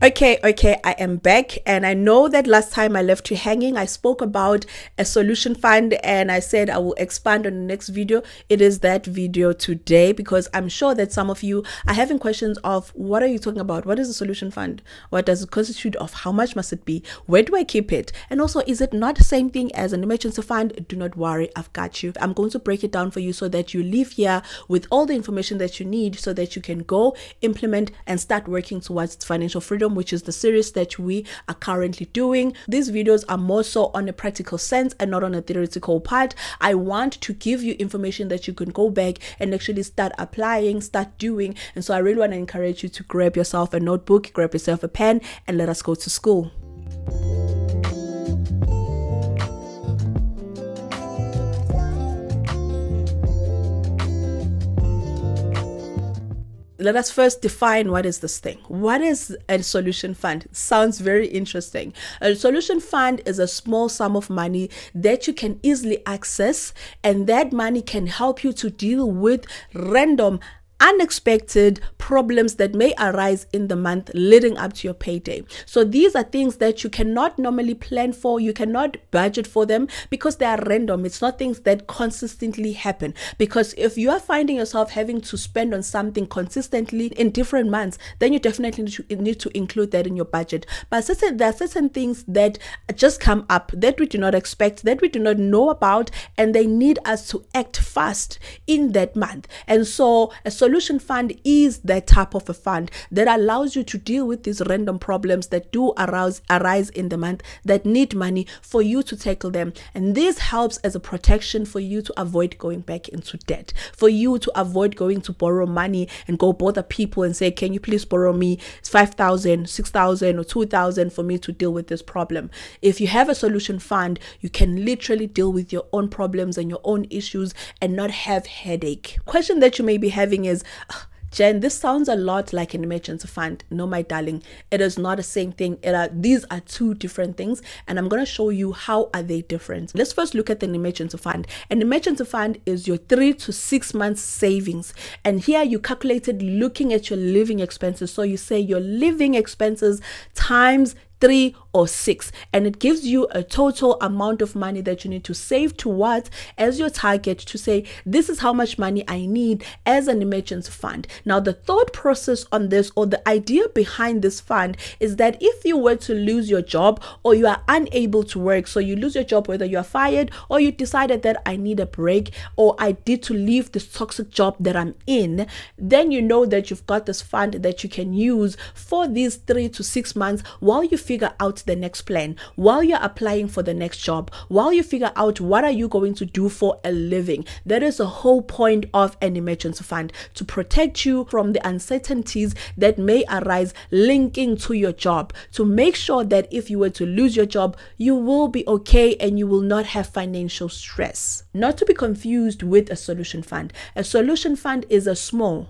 Okay, I am back, and I know that last time I left you hanging. I spoke about a solution fund and I said I will expand on the next video. It is that video today, because I'm sure that some of you are having questions of what are you talking about? What is a solution fund? What does it constitute of? How much must it be? Where do I keep it? And also, is it not the same thing as an emergency fund? Do not worry, I've got you. I'm going to break it down for you so that you leave here with all the information that you need so that you can go implement and start working towards financial freedom, which is the series that we are currently doing. These videos are more so on a practical sense and not on a theoretical part. I want to give you information that you can go back and actually start applying, start doing. And so I really want to encourage you to grab yourself a notebook, grab yourself a pen, and let us go to school. Let us first define what is this thing. What is a solution fund? Sounds very interesting. A solution fund is a small sum of money that you can easily access, and that money can help you to deal with random, unexpected problems that may arise in the month leading up to your payday. So these are things that you cannot normally plan for. You cannot budget for them because they are random. It's not things that consistently happen, because if you are finding yourself having to spend on something consistently in different months, then you definitely need to include that in your budget. But there are certain things that just come up that we do not expect, that we do not know about, and they need us to act fast in that month. And so a solution fund is that type of a fund that allows you to deal with these random problems that do arise in the month that need money for you to tackle them. And this helps as a protection for you to avoid going back into debt, for you to avoid going to borrow money and go bother people and say, can you please borrow me 5,000, 6,000 or 2,000 for me to deal with this problem. If you have a solution fund, you can literally deal with your own problems and your own issues and not have headache. Question that you may be having is, Jen, this sounds a lot like an emergency fund. No, my darling, it is not the same thing. These are two different things, and I'm going to show you how are they different. Let's first look at an emergency fund. An emergency fund is your 3 to 6 months savings, and here you calculated looking at your living expenses. So you say your living expenses times 3 or 6, and it gives you a total amount of money that you need to save towards as your target, to say this is how much money I need as an emergency fund. Now the thought process on this, or the idea behind this fund, is that if you were to lose your job or you are unable to work, so you lose your job, whether you are fired or you decided that I need a break or I need to leave this toxic job that I'm in, then you know that you've got this fund that you can use for these 3 to 6 months while you figure out the next plan, while you're applying for the next job, while you figure out what are you going to do for a living. That is the whole point of an emergency fund, to protect you from the uncertainties that may arise linking to your job, to make sure that if you were to lose your job, you will be okay and you will not have financial stress. Not to be confused with a solution fund. A solution fund is a small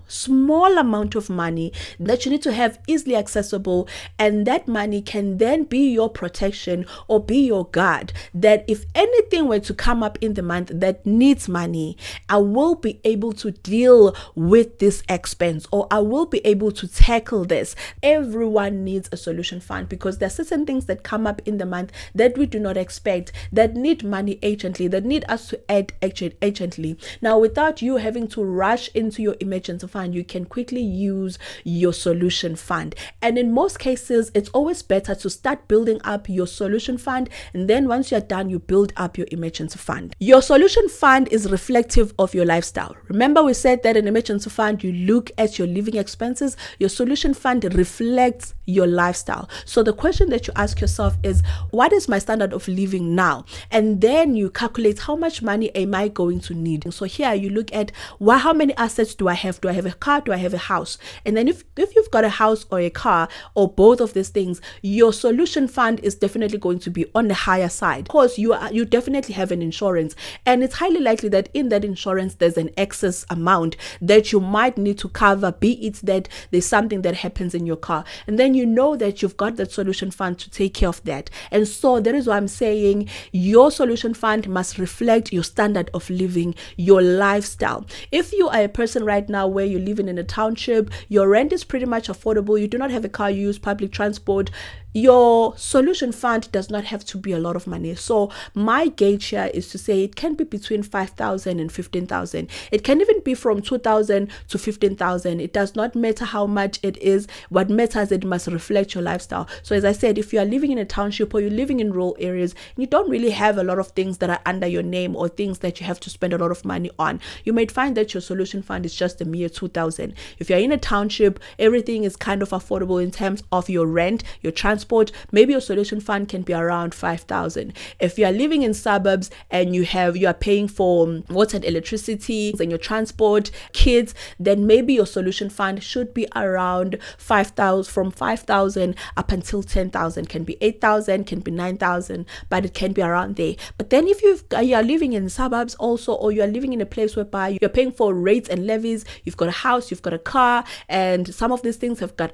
amount of money that you need to have easily accessible, and that money can then be your protection or be your guard, that if anything were to come up in the month that needs money, I will be able to deal with this expense, or I will be able to tackle this. Everyone needs a solution fund, because there are certain things that come up in the month that we do not expect, that need money urgently, that need us to add urgently. Now, without you having to rush into your emergency fund, you can quickly use your solution fund. And in most cases, it's always better to start building up your solution fund, and then once you're done, you build up your emergency fund. Your solution fund is reflective of your lifestyle. Remember, we said that in emergency fund, you look at your living expenses. Your solution fund reflects your lifestyle. So the question that you ask yourself is, what is my standard of living now? And then you calculate how much money am I going to need. So here you look at, well, how many assets do I have? Do I have a car? Do I have a house? And then if you've got a house or a car or both of these things, your your solution fund is definitely going to be on the higher side, because you definitely have an insurance, and it's highly likely that in that insurance there's an excess amount that you might need to cover, be it that there's something that happens in your car, and then you know that you've got that solution fund to take care of that. And so that is why I'm saying your solution fund must reflect your standard of living, your lifestyle. If you are a person right now where you're living in a township, your rent is pretty much affordable, you do not have a car, you use public transport, your solution fund does not have to be a lot of money. So my gauge here is to say it can be between 5,000 and 15,000. It can even be from 2,000 to 15,000. It does not matter how much it is. What matters, it must reflect your lifestyle. So as I said, if you are living in a township or you're living in rural areas and you don't really have a lot of things that are under your name or things that you have to spend a lot of money on, you might find that your solution fund is just a mere 2,000. If you're in a township, everything is kind of affordable in terms of your rent, your transport, maybe your solution fund can be around 5,000. If you are living in suburbs and you are paying for water and electricity and your transport, kids, then maybe your solution fund should be around 5,000, from 5,000 up until 10,000. Can be 8,000, can be 9,000, but it can be around there. But then if you are living in suburbs also, or you are living in a place whereby you're paying for rates and levies, you've got a house, you've got a car, and some of these things have got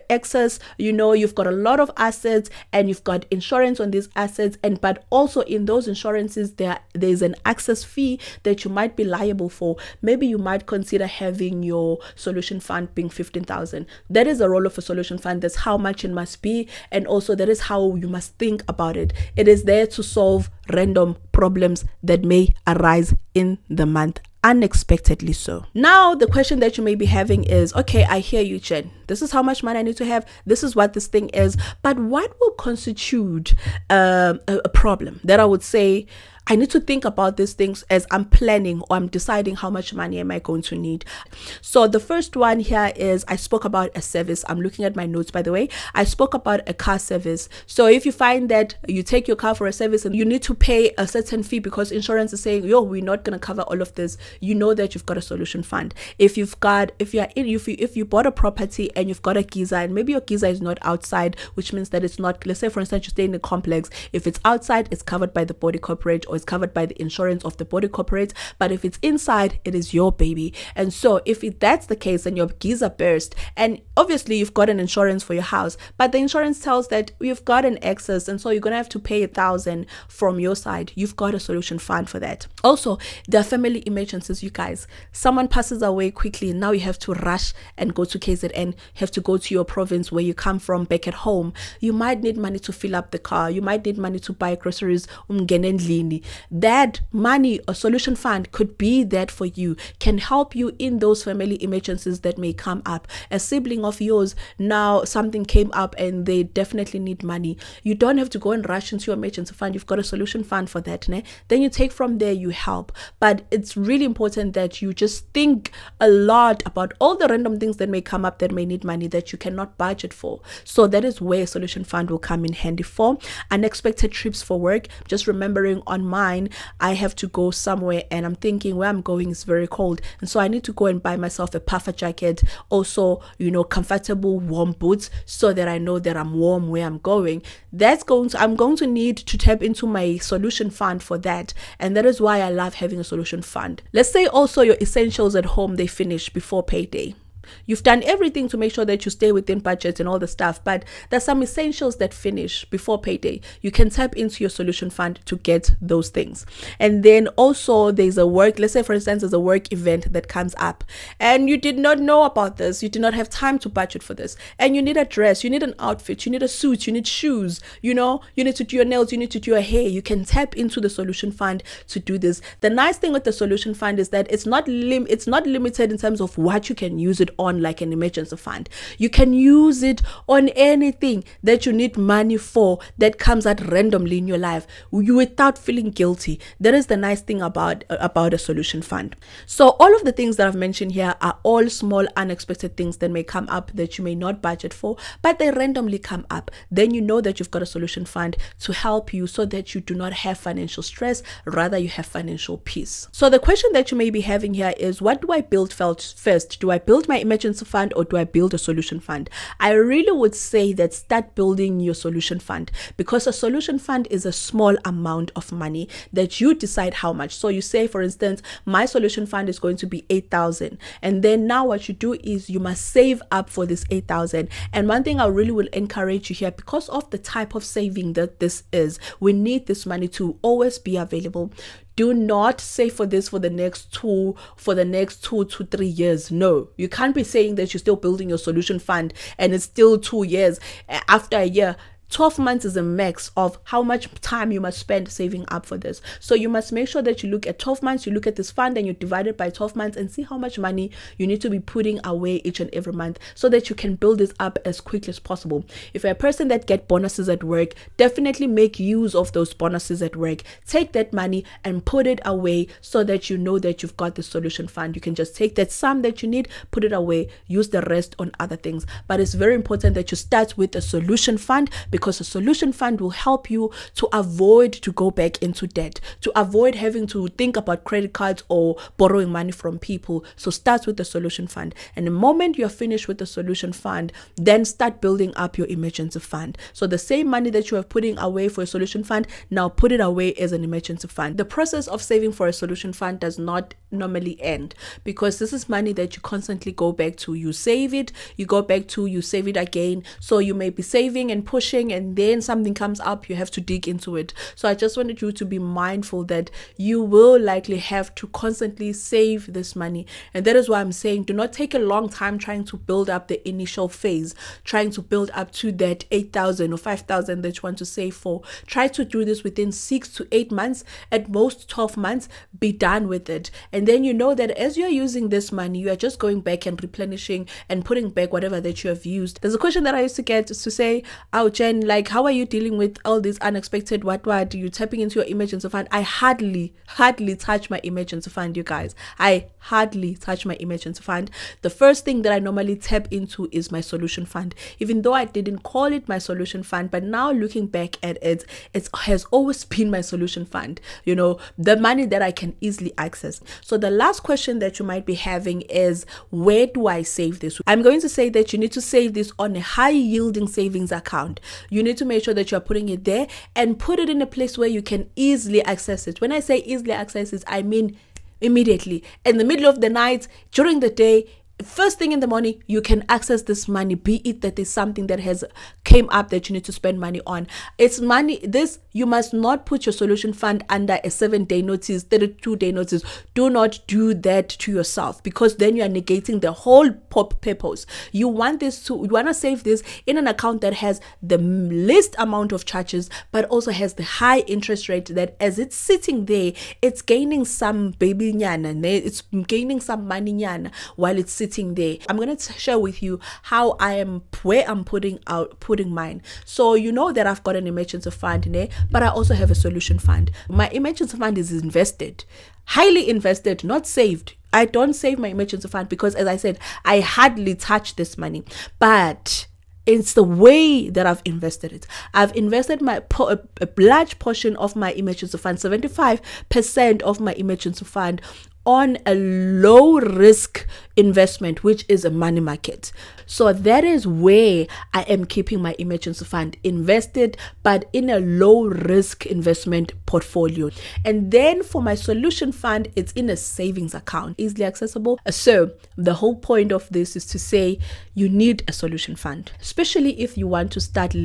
excess, you've got a lot of assets and you've got insurance on these assets, but also in those insurances there's an access fee that you might be liable for. Maybe you might consider having your solution fund being 15,000. That is the role of a solution fund. That's how much it must be, and also that is how you must think about it. It is there to solve random problems that may arise in the month, unexpectedly so. Now the question that you may be having is, okay, I hear you, Jen, this is how much money I need to have, this is what this thing is, but what will constitute a problem that I would say I need to think about these things as I'm planning or I'm deciding how much money am I going to need. So the first one here is, I spoke about a service. I'm looking at my notes, by the way. I spoke about a car service. So if you find that you take your car for a service and you need to pay a certain fee because insurance is saying, yo, we're not going to cover all of this, you know that you've got a solution fund. If you bought a property and you've got a geyser, and maybe your geyser is not outside, which means that it's not, let's say for instance, you stay in a complex. If it's outside, it's covered by the body corporate, or is covered by the insurance of the body corporate, but if it's inside, it is your baby. And so if that's the case and your geyser burst, and obviously you've got an insurance for your house, but the insurance tells that you've got an excess, and so you're gonna have to pay 1,000 from your side, you've got a solution fund for that. Also, there are family emergencies, you guys. Someone passes away quickly, and now you have to rush and go to KZN, have to go to your province where you come from back at home. You might need money to fill up the car, you might need money to buy groceries, that money or solution fund could be that for you, can help you in those family emergencies that may come up. A sibling of yours, now something came up and they definitely need money. You don't have to go and rush into your emergency fund. You've got a solution fund for that. Then you take from there, you help. But it's really important that you just think a lot about all the random things that may come up that may need money that you cannot budget for. So that is where a solution fund will come in handy for. Unexpected trips for work. Just remembering on mine, I have to go somewhere and I'm thinking where I'm going is very cold, and so I need to go and buy myself a puffer jacket, also comfortable warm boots, so that I know that I'm warm where I'm going. I'm going to need to tap into my solution fund for that, and that is why I love having a solution fund. Let's say also your essentials at home, they finish before payday. You've done everything to make sure that you stay within budget and all the stuff, but there's some essentials that finish before payday. You can tap into your solution fund to get those things. And then also there's let's say for instance, there's a work event that comes up and you did not know about this. You did not have time to budget for this, and you need a dress, you need an outfit, you need a suit, you need shoes, you need to do your nails, you need to do your hair. You can tap into the solution fund to do this. The nice thing with the solution fund is that it's not limited in terms of what you can use it on, like an emergency fund. You can use it on anything that you need money for that comes out randomly in your life, without feeling guilty. That is the nice thing about a solution fund. So all of the things that I've mentioned here are all small unexpected things that may come up that you may not budget for, but they randomly come up. Then you know that you've got a solution fund to help you, so that you do not have financial stress, rather you have financial peace. So the question that you may be having here is, what do I build first? Do I build my emergency fund or do I build a solution fund? I really would say that start building your solution fund, because a solution fund is a small amount of money that you decide how much. So you say, for instance, my solution fund is going to be 8,000, and then now what you do is you must save up for this 8,000. And one thing I really will encourage you here, because of the type of saving that this is, we need this money to always be available. Do not save for this for the next 2 to 3 years. No, you can't be saying that you're still building your solution fund and it's still 2 years. After a year, 12 months is a max of how much time you must spend saving up for this. So you must make sure that you look at 12 months, you look at this fund and you divide it by 12 months and see how much money you need to be putting away each and every month so that you can build this up as quickly as possible. If you're a person that get bonuses at work, definitely make use of those bonuses at work. Take that money and put it away so that you know that you've got the solution fund. You can just take that sum that you need, put it away, use the rest on other things. But it's very important that you start with a solution fund, because a solution fund will help you to avoid to go back into debt, to avoid having to think about credit cards or borrowing money from people. So start with the solution fund, and the moment you're finished with the solution fund, then start building up your emergency fund. So the same money that you are putting away for a solution fund, now put it away as an emergency fund. The process of saving for a solution fund does not normally end, because this is money that you constantly go back to. You save it, you go back to, you save it again. So you may be saving and pushing, and then something comes up, you have to dig into it. So I just wanted you to be mindful that you will likely have to constantly save this money. And that is why I'm saying, do not take a long time trying to build up the initial phase, trying to build up to that 8,000 or 5,000 that you want to save for. Try to do this within 6 to 8 months, at most 12 months, be done with it. And then you know that as you're using this money, you are just going back and replenishing and putting back whatever that you have used. There's a question that I used to get to say, oh Jen, like, how are you dealing with all these unexpected what you tapping into your emergency fund? I hardly touch my emergency fund, you guys. I hardly touch my emergency fund. The first thing that I normally tap into is my solution fund, even though I didn't call it my solution fund, but now looking back at it, it has always been my solution fund, you know, the money that I can easily access. So the last question that you might be having is, where do I save this? I'm going to say that you need to save this on a high yielding savings account. You need to make sure that you're putting it there and put it in a place where you can easily access it. When I say easily access it, I mean immediately, in the middle of the night, during the day, first thing in the morning, you can access this money, be it that there's something that has came up that you need to spend money on. It's money. This, you must not put your solution fund under a 7-day notice, 32-day notice. Do not do that to yourself, because then you are negating the whole purpose. You want to save this in an account that has the least amount of charges, but also has the high interest rate, that as it's sitting there, it's gaining some baby nyana, it's gaining some money nyana while it's sitting there. I'm going to share with you where I'm putting mine. So you know that I've got an emergency fund in there, but I also have a solution fund. My emergency fund is invested, highly invested, not saved. I don't save my emergency fund because, as I said, I hardly touch this money, but it's the way that I've invested it. I've invested a large portion of my emergency fund, 75% of my emergency fund, on a low risk investment, which is a money market. So that is where I am keeping my emergency fund invested, but in a low risk investment portfolio. And then for my solution fund, it's in a savings account, easily accessible. So the whole point of this is to say you need a solution fund, especially if you want to start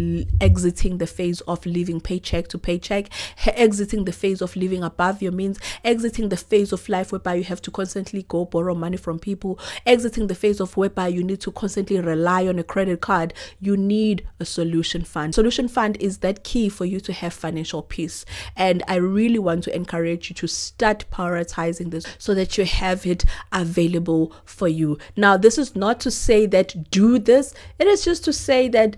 exiting the phase of living paycheck to paycheck, exiting the phase of living above your means, exiting the phase of life whereby you have to constantly go borrow money from people, exiting the phase of whereby you need to constantly rely on a credit card. You need a solution fund. Solution fund is that key for you to have financial peace. And I really want to encourage you to start prioritizing this so that you have it available for you. Now, this is not to say that do this. It is just to say that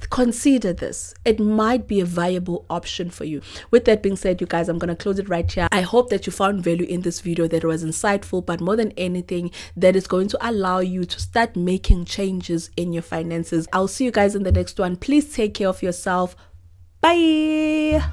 consider this. It might be a viable option for you. With that being said, you guys, I'm going to close it right here. I hope that you found value in this video, that it was insightful, but more than anything, that is going to allow you to start making changes in your finances. I'll see you guys in the next one. Please take care of yourself. Bye.